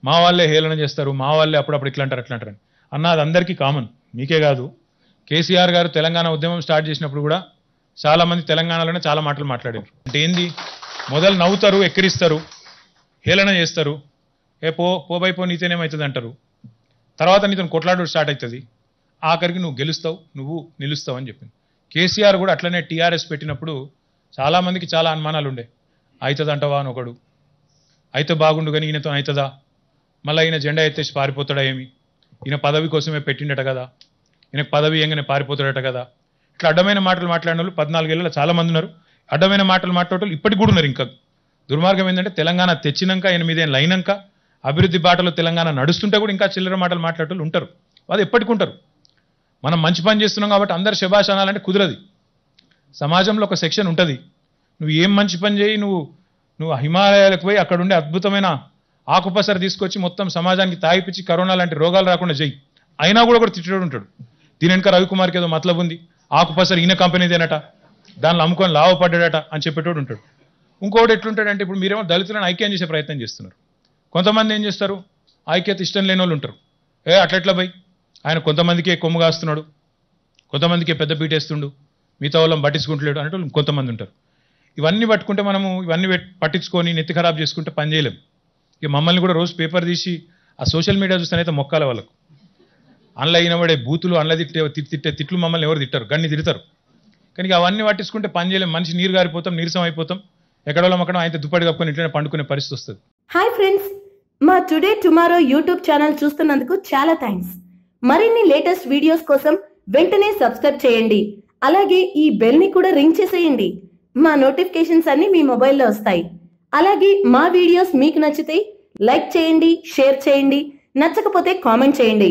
మా వాళ్ళే హేళన చేస్తారు, మా వాళ్ళే అప్పుడప్పుడు ఇట్లా అంటారు అట్లా అంటారు అన్న. అది అందరికీ కామన్, మీకే కాదు. కేసీఆర్ గారు తెలంగాణ ఉద్యమం స్టార్ట్ చేసినప్పుడు కూడా చాలా మంది తెలంగాణలోనే చాలా మాటలు మాట్లాడారు. అంటే ఏంది, మొదలు నవ్వుతారు, ఎక్కిరిస్తారు, హేళన చేస్తారు, ఏ పోబై పో నీతేనేమవుతుంది అంటారు. తర్వాత నీతో కొట్లాడు స్టార్ట్ అవుతుంది, ఆఖరికి నువ్వు గెలుస్తావు, నువ్వు నిలుస్తావు అని చెప్పింది. కేసీఆర్ కూడా అట్లనే టీఆర్ఎస్ పెట్టినప్పుడు చాలామందికి చాలా అనుమానాలు ఉండే. అవుతుంది అంటవా అని ఒకడు, అయితే బాగుండు కానీ ఈయనతో అవుతుందా, మళ్ళీ ఈయన జెండా ఎత్తేసి పారిపోతాడా ఏమి, ఈయన పదవి కోసమే పెట్టిండట కదా, ఈయనకు పదవి ఏంగానే పారిపోతాడట కదా. ఇట్లా అడ్డమైన మాటలు మాట్లాడిన వాళ్ళు 14 ఏళ్ళలో చాలా మంది ఉన్నారు. అడ్డమైన మాటలు మాట్లాడేవాళ్ళు ఇప్పటికి కూడా ఉన్నారు. ఇంకా దుర్మార్గం ఏంటంటే తెలంగాణ తెచ్చినాక 8 ఏళ్ళు అయినాక అభివృద్ధి బాటలో తెలంగాణ నడుస్తుంటే కూడా ఇంకా చిల్లర మాటలు మాట్లాడేవాళ్ళు ఉంటారు. అది ఎప్పటికి ఉంటారు. మనం మంచి పని చేస్తున్నాం కాబట్టి అందరు శభాష్ అనాలంటే కుదరది. సమాజంలో ఒక సెక్షన్ ఉంటుంది, నువ్వు ఏం మంచి పని చేయి, నువ్వు హిమాలయాలకు పోయి అక్కడ ఉండే అద్భుతమైన ఆకుపసర తీసుకొచ్చి మొత్తం సమాజానికి తాగిపిచ్చి కరోనా లాంటి రోగాలు రాకుండా చెయ్యి, అయినా కూడా తిట్టేవాడు ఉంటాడు. దీని వెనక రవికుమార్కి ఏదో మతలబు ఉంది, ఆకుపసర ఈయన కంపెనీదేనట, దానిలో అమ్ముకొని లాభపడ్డాడట అని చెప్పేటోడు ఉంటాడు. ఇంకోటి ఎట్లుంటాడంటే, ఇప్పుడు మీరేమో దళితులను ఐక్యం చేసే ప్రయత్నం చేస్తున్నారు. కొంతమంది ఏం చేస్తారు, ఐక్యత ఇష్టం లేని వాళ్ళు ఉంటారు. అట్లెట్లా పోయి ఆయన కొంతమందికే కొమ్ము కాస్తున్నాడు, కొంతమందికే పెద్ద పీటేస్తుండు, మిగతా వాళ్ళని పట్టించుకుంటలేడు అనేటోళ్ళు కొంతమంది ఉంటారు. ఇవన్నీ పట్టుకుంటే మనము ఇవన్నీ పట్టించుకొని నెత్తి ఖరాబ్ చేసుకుంటే పని చేయలేము. ఇక మమ్మల్ని కూడా రోజు పేపర్ తీసి ఆ సోషల్ మీడియా చూస్తేనైతే మొక్కాల వాళ్ళకు. అందులో అయినబడే బూతులు, అందులో తిట్టే తిట్లు మమ్మల్ని ఎవరు తిట్టారు, గన్ని తిడతారు. కానీ అవన్నీ పట్టించుకుంటే పని చేయలేము. మనిషి నీరు గారిపోతాం, నీరసం అయిపోతాం, ఎక్కడో అక్కడ అయితే దుప్పటి కప్పుకొని ఇట్లనే పండుకునే పరిస్థితి వస్తుంది. హాయ్ ఫ్రెండ్స్, మా టుడే టుమారో యూట్యూబ్ ఛానల్ చూస్తున్నందుకు చాలా థ్యాంక్స్. మరిన్ని లేటెస్ట్ వీడియోస్ కోసం వెంటనే సబ్స్క్రైబ్ చేయండి. అలాగే ఈ బెల్ ని కూడా రింగ్ చేసేయండి. మా నోటిఫికేషన్స్ అన్ని మీ మొబైల్లో వస్తాయి. అలాగే మా వీడియోస్ మీకు నచ్చితే లైక్ చేయండి, షేర్ చేయండి, నచ్చకపోతే కామెంట్ చేయండి.